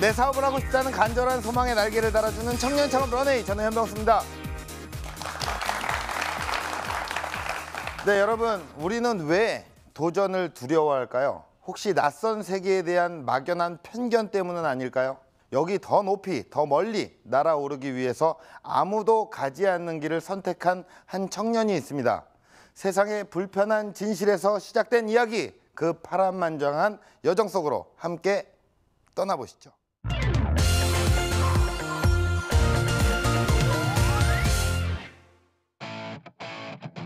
내 사업을 하고 싶다는 간절한 소망의 날개를 달아주는 청년 창업 런웨이, 저는 현병수입니다. 네, 여러분, 우리는 왜 도전을 두려워할까요? 혹시 낯선 세계에 대한 막연한 편견 때문은 아닐까요? 여기 더 높이, 더 멀리 날아오르기 위해서 아무도 가지 않는 길을 선택한 한 청년이 있습니다. 세상의 불편한 진실에서 시작된 이야기, 그 파란만장한 여정 속으로 함께 떠나보시죠.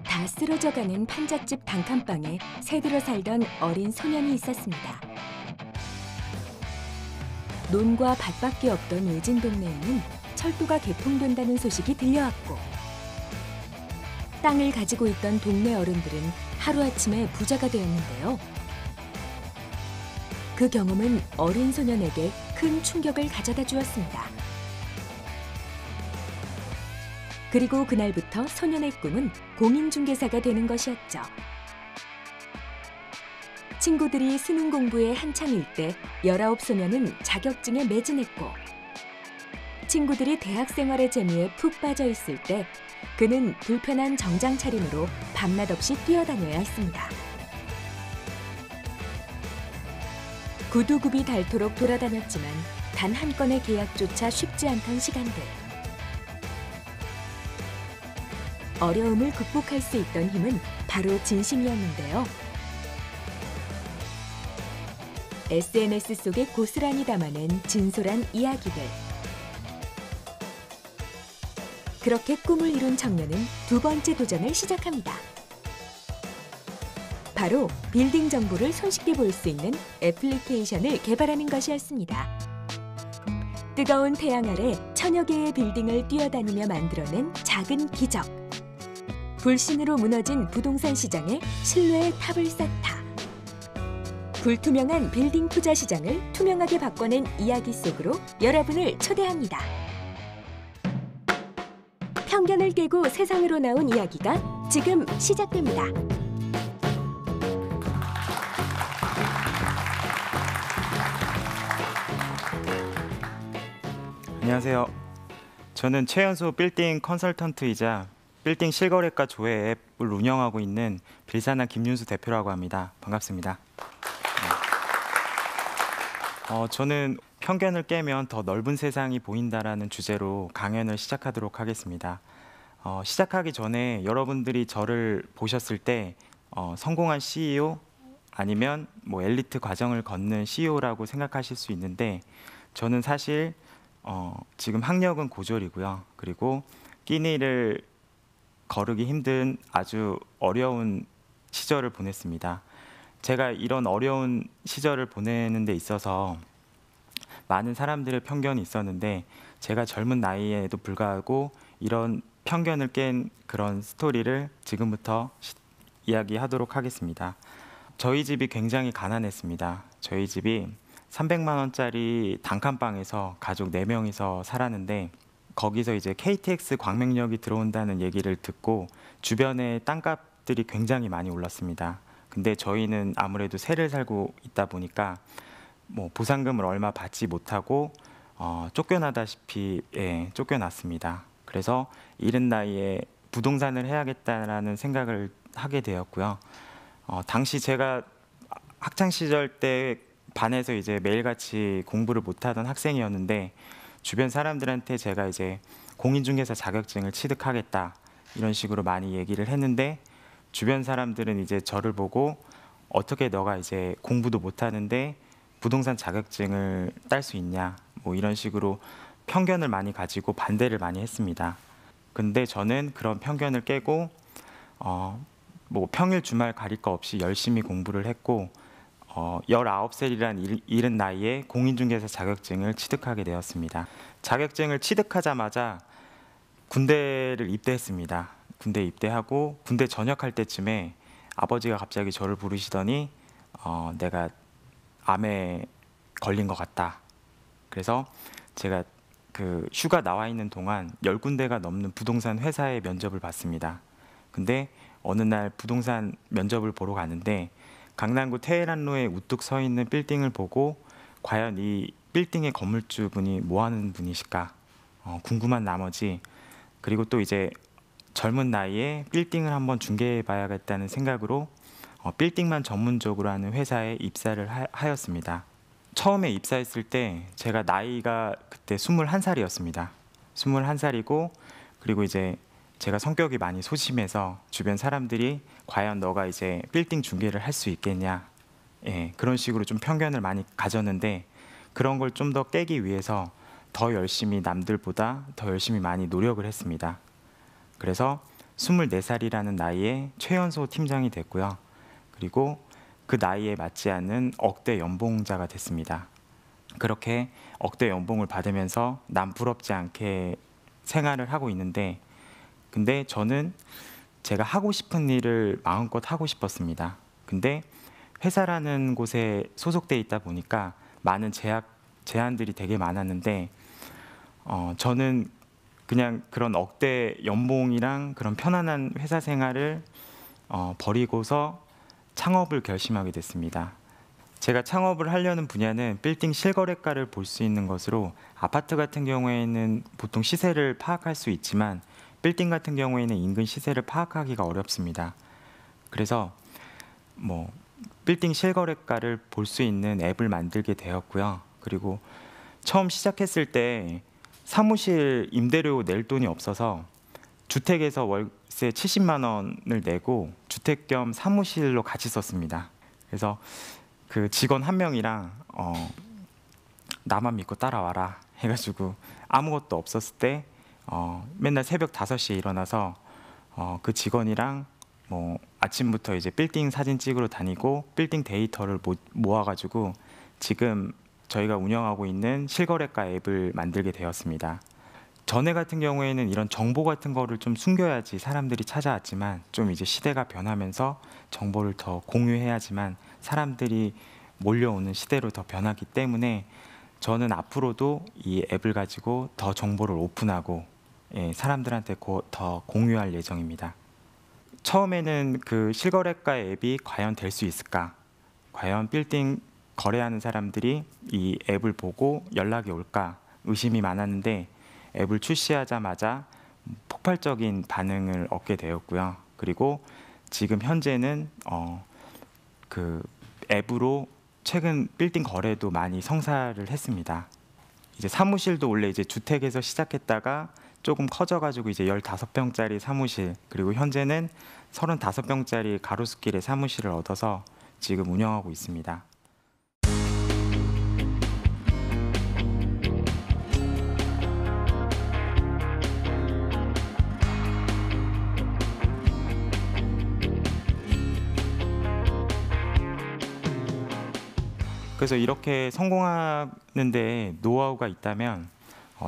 다 쓰러져가는 판잣집 단칸방에 새들어 살던 어린 소년이 있었습니다. 논과 밭밖에 없던 외진 동네에는 철도가 개통된다는 소식이 들려왔고, 땅을 가지고 있던 동네 어른들은 하루아침에 부자가 되었는데요. 그 경험은 어린 소년에게 큰 충격을 가져다 주었습니다. 그리고 그날부터 소년의 꿈은 공인중개사가 되는 것이었죠. 친구들이 수능 공부에 한창일 때 19소년은 자격증에 매진했고, 친구들이 대학 생활의 재미에 푹 빠져 있을 때 그는 불편한 정장 차림으로 밤낮 없이 뛰어다녀야 했습니다. 구두굽이 닳도록 돌아다녔지만 단 한 건의 계약조차 쉽지 않던 시간들. 어려움을 극복할 수 있던 힘은 바로 진심이었는데요. SNS 속에 고스란히 담아낸 진솔한 이야기들. 그렇게 꿈을 이룬 청년은 두 번째 도전을 시작합니다. 바로 빌딩 정보를 손쉽게 볼 수 있는 애플리케이션을 개발하는 것이었습니다. 뜨거운 태양 아래 천여 개의 빌딩을 뛰어다니며 만들어낸 작은 기적. 불신으로 무너진 부동산 시장에 신뢰의 탑을 쌓다. 불투명한 빌딩 투자 시장을 투명하게 바꿔낸 이야기 속으로 여러분을 초대합니다. 편견을 깨고 세상으로 나온 이야기가 지금 시작됩니다. 안녕하세요. 저는 최연소 빌딩 컨설턴트이자 빌딩 실거래가 조회 앱을 운영하고 있는 빌사나 김윤수 대표라고 합니다. 반갑습니다. 저는 편견을 깨면 더 넓은 세상이 보인다라는 주제로 강연을 시작하도록 하겠습니다. 시작하기 전에 여러분들이 저를 보셨을 때 성공한 CEO 아니면 뭐 엘리트 과정을 걷는 CEO라고 생각하실 수 있는데, 저는 사실 지금 학력은 고졸이고요. 그리고 끼니를 거르기 힘든 아주 어려운 시절을 보냈습니다. 제가 이런 어려운 시절을 보내는 데 있어서 많은 사람들의 편견이 있었는데, 제가 젊은 나이에도 불구하고 이런 편견을 깬 그런 스토리를 지금부터 이야기하도록 하겠습니다. 저희 집이 굉장히 가난했습니다. 저희 집이 300만 원짜리 단칸방에서 가족 4명이서 살았는데, 거기서 이제 KTX 광명역이 들어온다는 얘기를 듣고 주변에 땅값들이 굉장히 많이 올랐습니다. 근데 저희는 아무래도 새를 살고 있다 보니까 뭐 보상금을 얼마 받지 못하고 쫓겨나다시피 쫓겨났습니다. 그래서 이른 나이에 부동산을 해야겠다라는 생각을 하게 되었고요. 당시 제가 학창 시절 때 반에서 이제 매일같이 공부를 못하던 학생이었는데, 주변 사람들한테 제가 이제 공인중개사 자격증을 취득하겠다 이런 식으로 많이 얘기를 했는데, 주변 사람들은 이제 저를 보고 어떻게 너가 이제 공부도 못하는데 부동산 자격증을 딸 수 있냐, 뭐 이런 식으로 편견을 많이 가지고 반대를 많이 했습니다. 근데 저는 그런 편견을 깨고 뭐 평일 주말 가릴 거 없이 열심히 공부를 했고 19살이란 이른 나이에 공인중개사 자격증을 취득하게 되었습니다. 자격증을 취득하자마자 군대를 입대했습니다. 군대 입대하고 군대 전역할 때쯤에 아버지가 갑자기 저를 부르시더니 내가 암에 걸린 것 같다. 그래서 제가 그 휴가 나와 있는 동안 10군데가 넘는 부동산 회사의 면접을 봤습니다. 근데 어느 날 부동산 면접을 보러 가는데 강남구 테헤란로에 우뚝 서 있는 빌딩을 보고 과연 이 빌딩의 건물주분이 뭐 하는 분이실까 궁금한 나머지, 그리고 또 이제 젊은 나이에 빌딩을 한번 중개해 봐야겠다는 생각으로 빌딩만 전문적으로 하는 회사에 입사를 하였습니다. 처음에 입사했을 때 제가 나이가 그때 21살이었습니다. 21살이고, 그리고 이제 제가 성격이 많이 소심해서 주변 사람들이 과연 너가 이제 빌딩 중개를 할 수 있겠냐, 그런 식으로 좀 편견을 많이 가졌는데, 그런 걸 좀 더 깨기 위해서 더 열심히 남들보다 더 열심히 많이 노력을 했습니다. 그래서 24살이라는 나이에 최연소 팀장이 됐고요. 그리고 그 나이에 맞지 않는 억대 연봉자가 됐습니다. 그렇게 억대 연봉을 받으면서 남 부럽지 않게 생활을 하고 있는데, 근데 저는 제가 하고 싶은 일을 마음껏 하고 싶었습니다. 근데 회사라는 곳에 소속돼 있다 보니까 많은 제한들이 되게 많았는데, 저는 그냥 그런 억대 연봉이랑 그런 편안한 회사 생활을 버리고서 창업을 결심하게 됐습니다. 제가 창업을 하려는 분야는 빌딩 실거래가를 볼 수 있는 것으로, 아파트 같은 경우에는 보통 시세를 파악할 수 있지만 빌딩 같은 경우에는 인근 시세를 파악하기가 어렵습니다. 그래서 빌딩 실거래가를 볼 수 있는 앱을 만들게 되었고요. 그리고 처음 시작했을 때 사무실 임대료 낼 돈이 없어서 주택에서 월세 70만 원을 내고 주택 겸 사무실로 같이 썼습니다. 그래서 그 직원 한 명이랑 나만 믿고 따라와라 해가지고 아무것도 없었을 때 맨날 새벽 5시에 일어나서 그 직원이랑 아침부터 이제 빌딩 사진 찍으러 다니고 빌딩 데이터를 모아가지고 지금 저희가 운영하고 있는 실거래가 앱을 만들게 되었습니다. 전에 같은 경우에는 이런 정보 같은 거를 좀 숨겨야지 사람들이 찾아왔지만, 좀 이제 시대가 변하면서 정보를 더 공유해야지만 사람들이 몰려오는 시대로 더 변하기 때문에, 저는 앞으로도 이 앱을 가지고 더 정보를 오픈하고 사람들한테 더 공유할 예정입니다. 처음에는 그 실거래가 앱이 과연 될 수 있을까? 과연 빌딩 거래하는 사람들이 이 앱을 보고 연락이 올까 의심이 많았는데, 앱을 출시하자마자 폭발적인 반응을 얻게 되었고요. 그리고 지금 현재는 그 앱으로 최근 빌딩 거래도 많이 성사를 했습니다. 이제 사무실도 원래 이제 주택에서 시작했다가 조금 커져가지고 이제 15평짜리 사무실, 그리고 현재는 35평짜리 가로수길의 사무실을 얻어서 지금 운영하고 있습니다. 그래서 이렇게 성공하는데 노하우가 있다면,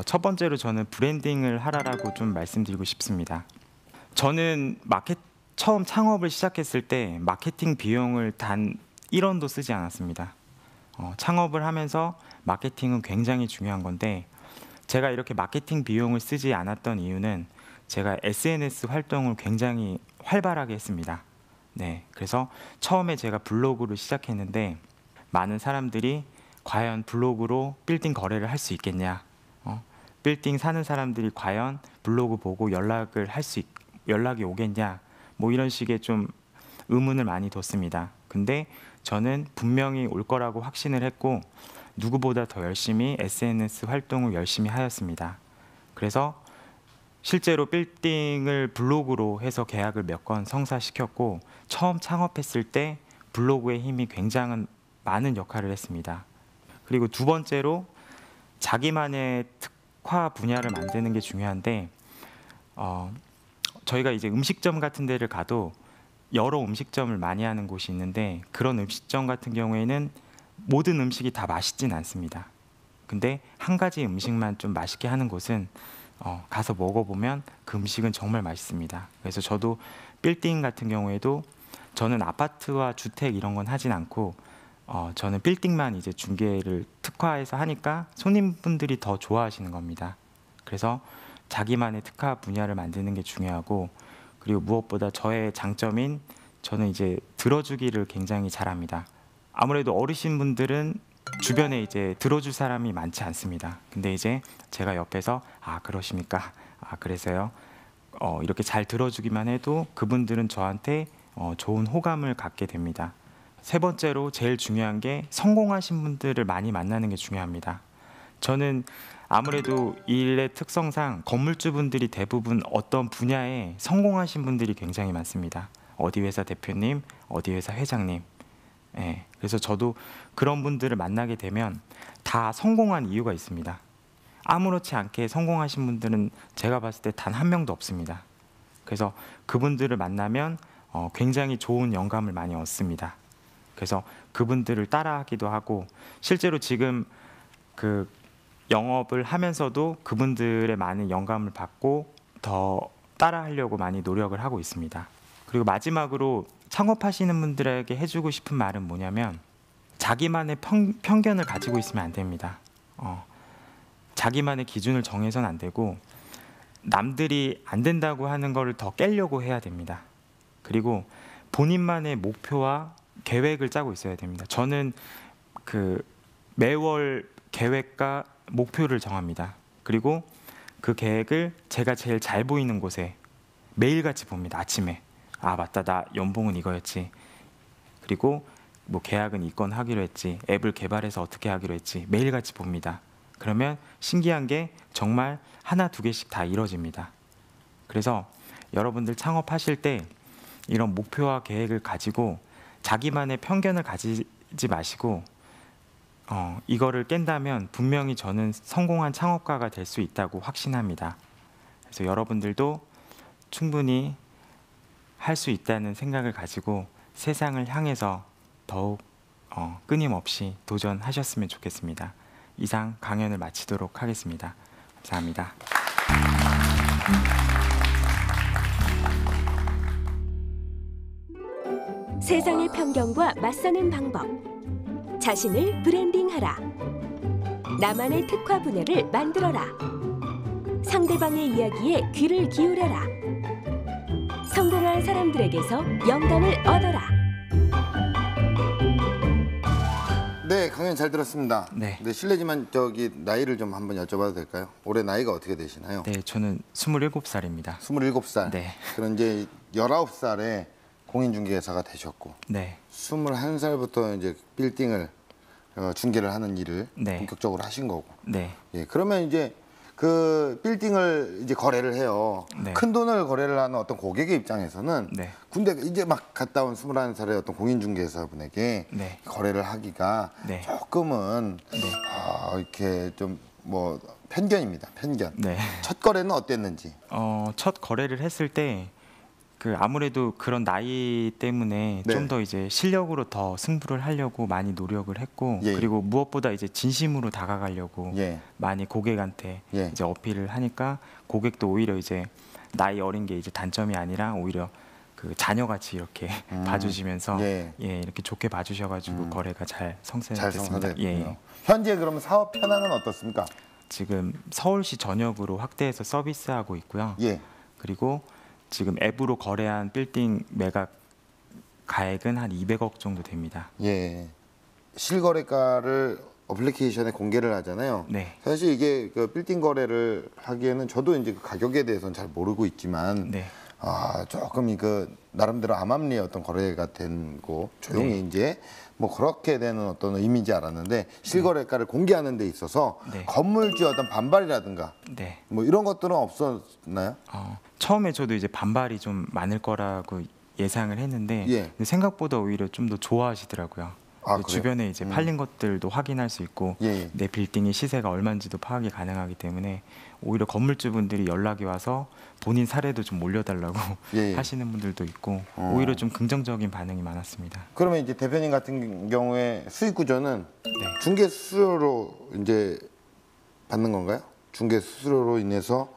첫 번째로 저는 브랜딩을 하라라고 좀 말씀드리고 싶습니다. 저는 처음 창업을 시작했을 때 마케팅 비용을 단 1원도 쓰지 않았습니다. 창업을 하면서 마케팅은 굉장히 중요한 건데, 제가 이렇게 마케팅 비용을 쓰지 않았던 이유는 제가 SNS 활동을 굉장히 활발하게 했습니다. 그래서 처음에 제가 블로그를 시작했는데, 많은 사람들이 과연 블로그로 빌딩 거래를 할 수 있겠냐, 빌딩 사는 사람들이 과연 블로그 보고 연락이 오겠냐, 이런 식의 좀 의문을 많이 뒀습니다. 근데 저는 분명히 올 거라고 확신을 했고, 누구보다 더 열심히 SNS 활동을 열심히 하였습니다. 그래서 실제로 빌딩을 블로그로 해서 계약을 몇 건 성사시켰고, 처음 창업했을 때 블로그의 힘이 굉장히 많은 역할을 했습니다. 그리고 두 번째로 자기만의 특화 분야를 만드는 게 중요한데, 저희가 이제 음식점 같은 데를 가도 여러 음식점을 많이 하는 곳이 있는데, 그런 음식점 같은 경우에는 모든 음식이 다 맛있진 않습니다. 근데 한 가지 음식만 좀 맛있게 하는 곳은 가서 먹어보면 그 음식은 정말 맛있습니다. 그래서 저도 빌딩 같은 경우에도 저는 아파트와 주택 이런 건 하진 않고, 저는 빌딩만 이제 중개를 특화해서 하니까 손님분들이 더 좋아하시는 겁니다. 그래서 자기만의 특화 분야를 만드는 게 중요하고, 그리고 무엇보다 저의 장점인 저는 이제 들어주기를 굉장히 잘합니다. 아무래도 어르신분들은 주변에 이제 들어줄 사람이 많지 않습니다. 근데 이제 제가 옆에서 아 그러십니까? 아 그래서요. 이렇게 잘 들어주기만 해도 그분들은 저한테 좋은 호감을 갖게 됩니다. 세 번째로 제일 중요한 게 성공하신 분들을 많이 만나는 게 중요합니다. 저는 아무래도 이 일의 특성상 건물주분들이 대부분 어떤 분야에 성공하신 분들이 굉장히 많습니다. 어디 회사 대표님, 어디 회사 회장님. 예, 그래서 저도 그런 분들을 만나게 되면 다 성공한 이유가 있습니다. 아무렇지 않게 성공하신 분들은 제가 봤을 때 단 한 명도 없습니다. 그래서 그분들을 만나면 굉장히 좋은 영감을 많이 얻습니다. 그래서 그분들을 따라하기도 하고 실제로 지금 그 영업을 하면서도 그분들의 많은 영감을 받고 더 따라하려고 많이 노력을 하고 있습니다. 그리고 마지막으로 창업하시는 분들에게 해주고 싶은 말은 뭐냐면 자기만의 편견을 가지고 있으면 안 됩니다. 자기만의 기준을 정해서는 안 되고 남들이 안 된다고 하는 거를 더 깨려고 해야 됩니다. 그리고 본인만의 목표와 계획을 짜고 있어야 됩니다. 저는 그 매월 계획과 목표를 정합니다. 그리고 그 계획을 제가 제일 잘 보이는 곳에 매일같이 봅니다. 아침에 아 맞다 나 연봉은 이거였지. 그리고 뭐 계약은 이건 하기로 했지. 앱을 개발해서 어떻게 하기로 했지. 매일같이 봅니다. 그러면 신기한 게 정말 하나 두 개씩 다 이루어집니다. 그래서 여러분들 창업하실 때 이런 목표와 계획을 가지고 자기만의 편견을 가지지 마시고 이거를 깬다면 분명히 저는 성공한 창업가가 될 수 있다고 확신합니다. 그래서 여러분들도 충분히 할 수 있다는 생각을 가지고 세상을 향해서 더욱 끊임없이 도전하셨으면 좋겠습니다. 이상 강연을 마치도록 하겠습니다. 감사합니다. 세상의 편견과 맞서는 방법. 자신을 브랜딩하라. 나만의 특화 분야를 만들어라. 상대방의 이야기에 귀를 기울여라. 성공한 사람들에게서 영감을 얻어라. 네, 강연 잘 들었습니다. 네. 네, 실례지만 저기 나이를 좀 한번 여쭤봐도 될까요? 올해 나이가 어떻게 되시나요? 네, 저는 27살입니다. 27살. 네. 그럼 이제 19살에 공인중개사가 되셨고 네. 21살부터 이제 빌딩을 중개를 하는 일을 네. 본격적으로 하신 거고. 네. 예, 그러면 이제 그 빌딩을 이제 거래를 해요. 네. 큰 돈을 거래를 하는 어떤 고객의 입장에서는 네. 군대 이제 막 갔다 온 21살의 어떤 공인중개사분에게 네. 거래를 하기가 네. 조금은 네. 이렇게 좀 뭐 편견입니다. 편견. 네. 첫 거래는 어땠는지. 첫 거래를 했을 때 그 아무래도 그런 나이 때문에 네. 좀 더 이제 실력으로 더 승부를 하려고 많이 노력을 했고 예. 그리고 무엇보다 이제 진심으로 다가가려고 예. 많이 고객한테 예. 이제 어필을 하니까 고객도 오히려 이제 나이 어린 게 이제 단점이 아니라 오히려 그 자녀같이 이렇게 봐주시면서 예. 예 이렇게 좋게 봐주셔가지고 거래가 잘 성사됐습니다. 잘 성사됐군요. 예. 현재 그러면 사업 현황은 어떻습니까? 지금 서울시 전역으로 확대해서 서비스하고 있고요. 예. 그리고 지금 앱으로 거래한 빌딩 매각 가액은 한 200억 정도 됩니다. 예. 실거래가를 어플리케이션에 공개를 하잖아요. 네. 사실 이게 그 빌딩 거래를 하기에는 저도 이제 그 가격에 대해서는 잘 모르고 있지만 네. 조금 그 나름대로 암암리의 어떤 거래가 된 거 조용히 네. 이제 뭐 그렇게 되는 어떤 의미인지 알았는데 실거래가를 공개하는 데 있어서 네. 건물주의 어떤 반발이라든가 네. 뭐 이런 것들은 없었나요? 처음에 저도 이제 반발이 좀 많을 거라고 예상을 했는데 예. 근데 생각보다 오히려 좀 더 좋아하시더라고요. 그래요? 주변에 이제 팔린 것들도 확인할 수 있고 예. 내 빌딩의 시세가 얼마인지도 파악이 가능하기 때문에 오히려 건물주분들이 연락이 와서 본인 사례도 좀 올려달라고 예. 하시는 분들도 있고 오히려 좀 긍정적인 반응이 많았습니다. 그러면 이제 대표님 같은 경우에 수익 구조는 네. 중개 수수료로 이제 받는 건가요? 중개 수수료로 인해서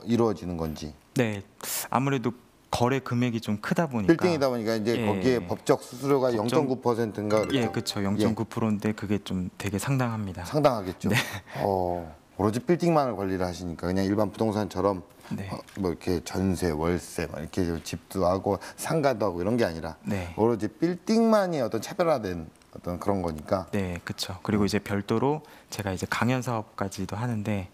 이루어지는 건지. 네, 아무래도 거래 금액이 좀 크다 보니까 빌딩이다 보니까 이제 예. 거기에 법적 수수료가 법정- 0.9%인가 예, 그렇죠. 0.9%인데 그게 좀 되게 상당합니다. 상당하겠죠. 네. 오로지 빌딩만을 관리를 하시니까 그냥 일반 부동산처럼 네. 뭐 이렇게 전세, 월세, 막 이렇게 집도 하고 상가도 하고 이런 게 아니라 네. 오로지 빌딩만이 어떤 차별화된 어떤 그런 거니까. 네, 그렇죠. 그리고 이제 별도로 제가 이제 강연 사업까지도 하는데,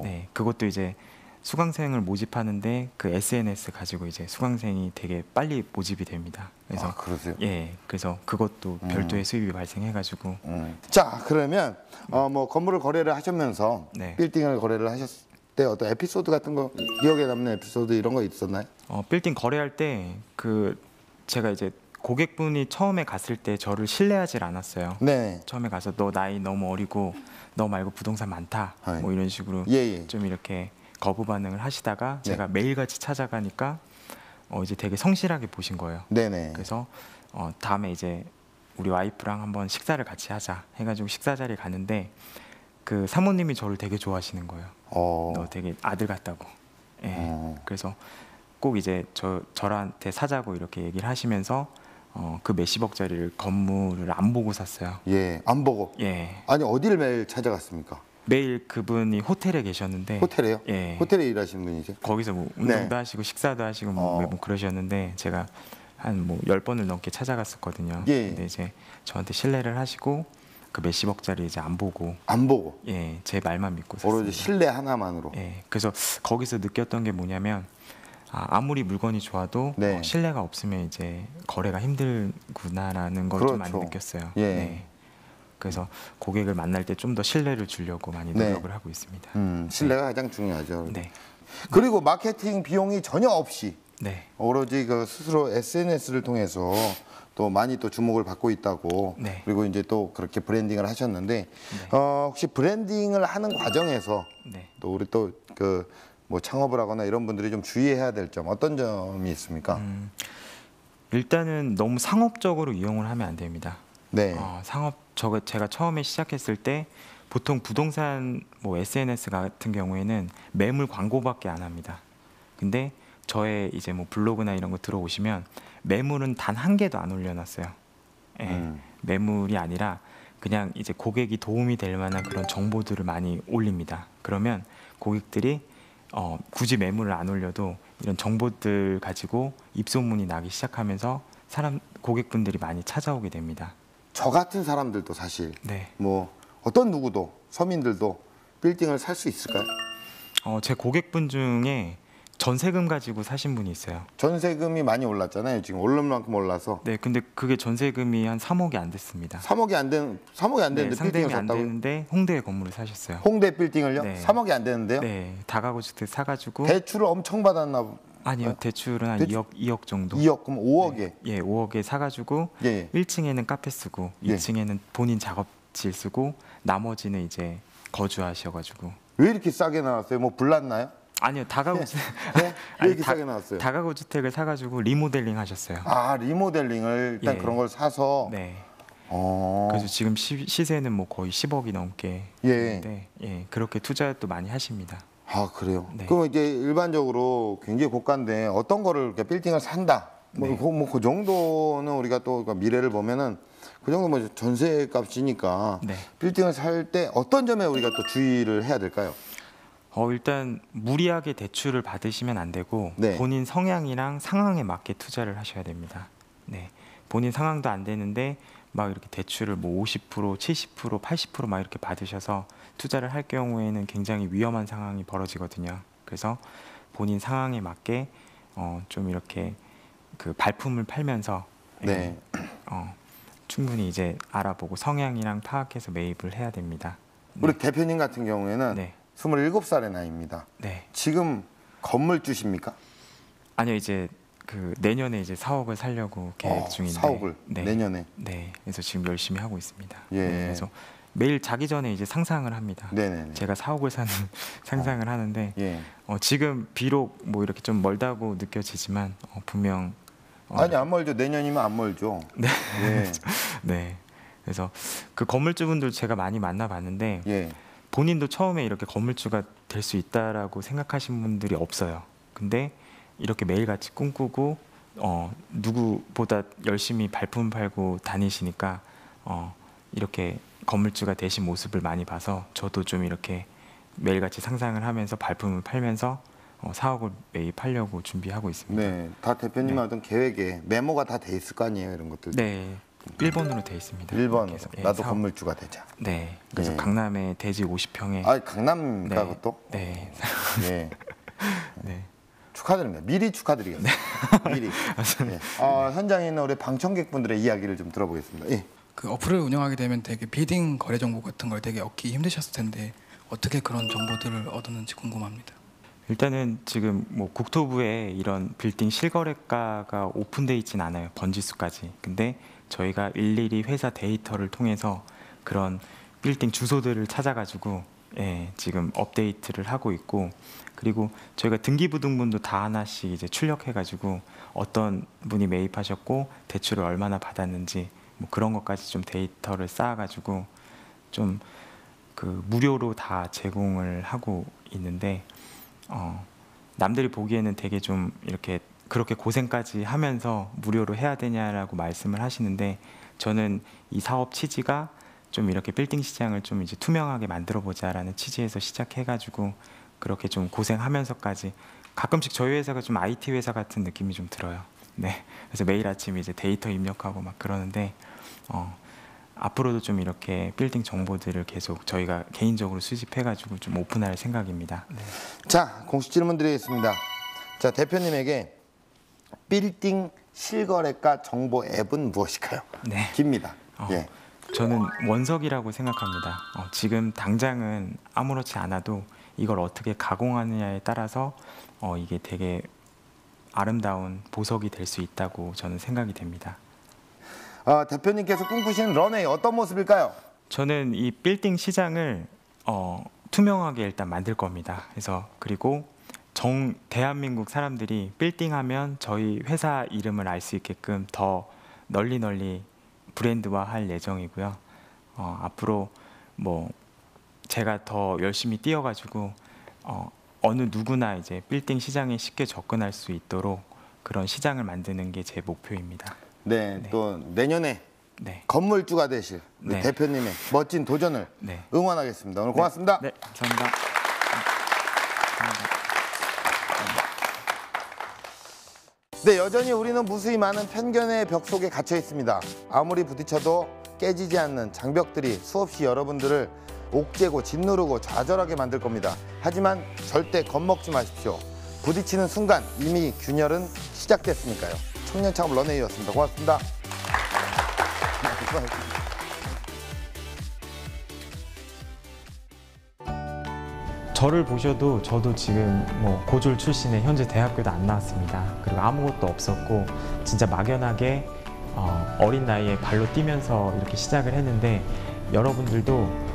네, 그것도 이제 수강생을 모집하는데 그 SNS 가지고 이제 수강생이 되게 빨리 모집이 됩니다. 그래서 아, 그러세요? 예, 그래서 그것도 별도의 수입이 발생해가지고 자, 그러면 뭐 건물을 거래를 하시면서 네. 빌딩을 거래를 하셨을 때 어떤 에피소드 같은 거 기억에 남는 에피소드 이런 거 있었나요? 빌딩 거래할 때 그 제가 이제 고객분이 처음에 갔을 때 저를 신뢰하질 않았어요. 네. 처음에 가서 너 나이 너무 어리고 너 말고 부동산 많다 네. 뭐 이런 식으로 예. 좀 이렇게 거부 반응을 하시다가 네. 제가 매일같이 찾아가니까 이제 되게 성실하게 보신 거예요. 네네. 그래서 다음에 이제 우리 와이프랑 한번 식사를 같이 하자 해가지고 식사 자리에 갔는데 그 사모님이 저를 되게 좋아하시는 거예요. 너 되게 아들 같다고. 예. 그래서 꼭 이제 저한테 사자고 이렇게 얘기를 하시면서 그 몇십억짜리를 건물을 안 보고 샀어요. 예, 안 보고. 예. 아니 어디를 매일 찾아갔습니까? 매일 그분이 호텔에 계셨는데 호텔에요? 예. 호텔에 일하시는 분이세요? 거기서 뭐 운동도 하시고 식사도 하시고 뭐 매번 그러셨는데 제가 한 뭐 10번을 넘게 찾아갔었거든요. 예. 근데 이제 저한테 신뢰를 하시고 그 몇십억짜리 이제 안 보고 안 보고. 예, 제 말만 믿고 샀습니다. 오로지 신뢰 하나만으로. 예. 그래서 거기서 느꼈던 게 뭐냐면 아무리 물건이 좋아도 네. 신뢰가 없으면 이제 거래가 힘들구나라는 걸 좀 많이 그렇죠. 느꼈어요. 예. 네. 그래서 고객을 만날 때 좀 더 신뢰를 주려고 많이 네. 노력을 하고 있습니다. 신뢰가 가장 중요하죠. 네. 그리고 마케팅 비용이 전혀 없이 네. 오로지 그 스스로 SNS를 통해서 또 많이 또 주목을 받고 있다고. 네. 그리고 이제 또 그렇게 브랜딩을 하셨는데 혹시 브랜딩을 하는 과정에서 네. 또 우리 또 그 뭐 창업을 하거나 이런 분들이 좀 주의해야 될 점 어떤 점이 있습니까? 일단은 너무 상업적으로 이용을 하면 안 됩니다. 네. 제가 처음에 시작했을 때 보통 부동산 뭐 SNS 같은 경우에는 매물 광고밖에 안 합니다. 근데 저의 이제 뭐 블로그나 이런 거 들어오시면 매물은 단 한 개도 안 올려놨어요. 예, 매물이 아니라 그냥 이제 고객이 도움이 될 만한 그런 정보들을 많이 올립니다. 그러면 고객들이 굳이 매물을 안 올려도 이런 정보들 가지고 입소문이 나기 시작하면서 고객분들이 많이 찾아오게 됩니다. 저 같은 사람들도 사실 네. 뭐 어떤 누구도 서민들도 빌딩을 살 수 있을까요? 제 고객분 중에 전세금 가지고 사신 분이 있어요. 전세금이 많이 올랐잖아요. 지금 오를 만큼 올라서 네, 근데 그게 전세금이 한 3억이 안 됐습니다. 3억이 안 되는데 네, 빌딩을 상당히 안 샀다고? 되는데 홍대에 건물을 사셨어요. 홍대 빌딩을요? 네. 3억이 안 되는데요? 네, 다가구 주택 사가지고 대출을 엄청 받았나 보. 아니요, 대출은 한 대출- 2억 정도. 2억 그럼 5억에. 예, 5억에 사가지고 예. 1층에는 카페 쓰고 예. 2층에는 본인 작업실 쓰고 나머지는 이제 거주하셔가지고. 왜 이렇게 싸게 나왔어요? 뭐 불났나요? 아니요, 다가구 네? 왜 이렇게 싸게 나왔어요? 다가구 주택을 사가지고 리모델링 하셨어요. 아 리모델링을 일단 예. 그런 걸 사서. 네. 어. 그래서 지금 시세는 뭐 거의 10억이 넘게 예. 되는데 예, 그렇게 투자도 많이 하십니다. 아 그래요. 네. 그럼 이제 일반적으로 굉장히 고가인데 어떤 거를 이렇게 빌딩을 산다. 네. 그 정도는 우리가 또 미래를 보면은 그 정도 뭐 전세 값이니까 네. 빌딩을 살 때 어떤 점에 우리가 또 주의를 해야 될까요? 일단 무리하게 대출을 받으시면 안 되고 네. 본인 성향이랑 상황에 맞게 투자를 하셔야 됩니다. 네. 본인 상황도 안 되는데 막 이렇게 대출을 뭐 50%, 70%, 80%막 이렇게 받으셔서 투자를 할 경우에는 굉장히 위험한 상황이 벌어지거든요. 그래서 본인 상황에 맞게 좀 이렇게 그 발품을 팔면서 네. 충분히 이제 알아보고 성향이랑 파악해서 매입을 해야 됩니다. 우리 대표님 같은 경우에는 네. 27살의 나이입니다. 네. 지금 건물주십니까? 아니요, 이제 그 내년에 이제 사옥을 살려고 계획 중인데. 사옥을 네. 내년에. 네. 그래서 지금 열심히 하고 있습니다. 예. 네, 그래서 매일 자기 전에 이제 상상을 합니다. 네네네. 제가 사옥을 사는 상상을 하는데 예. 지금 비록 뭐 이렇게 좀 멀다고 느껴지지만 분명 아니 안 멀죠. 내년이면 안 멀죠. 네. 예. 네. 그래서 그 건물주분들 제가 많이 만나봤는데 예. 본인도 처음에 이렇게 건물주가 될 수 있다라고 생각하신 분들이 없어요. 근데 이렇게 매일같이 꿈꾸고 누구보다 열심히 발품 팔고 다니시니까 이렇게 건물주가 되신 모습을 많이 봐서 저도 좀 이렇게 매일같이 상상을 하면서 발품을 팔면서 사옥을 매입하려고 준비하고 있습니다. 네. 다 대표님의 네. 어떤 계획에 메모가 다 돼 있을 거 아니에요, 이런 것들. 네, 1번으로 돼 있습니다. 1번 그래서, 예, 나도 사업- 건물주가 되자. 네. 그래서 예. 강남에 대지 50평에 아, 강남가 그것도? 네. 예. 네. 축하드립니다. 미리 축하드리겠습니다. 미리. 예. 현장에 있는 우리 방청객분들의 이야기를 좀 들어보겠습니다. 예. 그 어플을 운영하게 되면 되게 비딩 거래 정보 같은 걸 되게 얻기 힘드셨을 텐데 어떻게 그런 정보들을 얻었는지 궁금합니다. 일단은 지금 뭐 국토부에 이런 빌딩 실거래가가 오픈돼 있진 않아요. 번지수까지. 근데 저희가 일일이 회사 데이터를 통해서 그런 빌딩 주소들을 찾아가지고 예, 지금 업데이트를 하고 있고, 그리고 저희가 등기부등본도 다 하나씩 이제 출력해가지고 어떤 분이 매입하셨고 대출을 얼마나 받았는지 뭐 그런 것까지 좀 데이터를 쌓아가지고 좀 그 무료로 다 제공을 하고 있는데, 남들이 보기에는 되게 좀 이렇게 그렇게 고생까지 하면서 무료로 해야 되냐라고 말씀을 하시는데, 저는 이 사업 취지가 좀 이렇게 빌딩 시장을 좀 이제 투명하게 만들어 보자라는 취지에서 시작해가지고 그렇게 좀 고생하면서까지, 가끔씩 저희 회사가 좀 IT 회사 같은 느낌이 좀 들어요. 네, 그래서 매일 아침 이제 데이터 입력하고 막 그러는데, 앞으로도 좀 이렇게 빌딩 정보들을 계속 저희가 개인적으로 수집해가지고 좀 오픈할 생각입니다. 네. 자, 공식 질문 드리겠습니다. 자, 대표님에게 빌딩 실거래가 정보 앱은 무엇일까요? 네. 깁니다. 예. 저는 원석이라고 생각합니다. 지금 당장은 아무렇지 않아도 이걸 어떻게 가공하느냐에 따라서 이게 되게 아름다운 보석이 될 수 있다고 저는 생각이 됩니다. 대표님께서 꿈꾸시는 런웨이 어떤 모습일까요? 저는 이 빌딩 시장을 투명하게 일단 만들 겁니다. 그래서 그리고 대한민국 사람들이 빌딩하면 저희 회사 이름을 알 수 있게끔 더 널리 브랜드화할 예정이고요. 앞으로 뭐 제가 더 열심히 뛰어가지고 어느 누구나 이제 빌딩 시장에 쉽게 접근할 수 있도록 그런 시장을 만드는 게 제 목표입니다. 네, 또 내년에 네. 건물주가 되실 우리 네. 대표님의 멋진 도전을 네. 응원하겠습니다. 오늘 고맙습니다. 네, 감사합니다. 네, 여전히 우리는 무수히 많은 편견의 벽 속에 갇혀 있습니다. 아무리 부딪혀도 깨지지 않는 장벽들이 수없이 여러분들을 옥죄고 짓누르고 좌절하게 만들 겁니다. 하지만 절대 겁먹지 마십시오. 부딪히는 순간 이미 균열은 시작됐으니까요. 청년 창업 런웨이였습니다. 고맙습니다. 저를 보셔도 저도 지금 뭐 고졸 출신에 현재 대학교도 안 나왔습니다. 그리고 아무것도 없었고 진짜 막연하게 어린 나이에 발로 뛰면서 이렇게 시작을 했는데, 여러분들도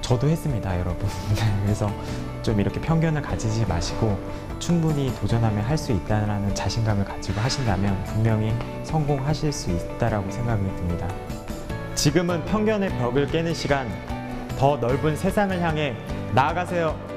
저도 했습니다, 여러분. 그래서 좀 이렇게 편견을 가지지 마시고 충분히 도전하면 할 수 있다는 자신감을 가지고 하신다면 분명히 성공하실 수 있다라고 생각이 듭니다. 지금은 편견의 벽을 깨는 시간, 더 넓은 세상을 향해 나아가세요.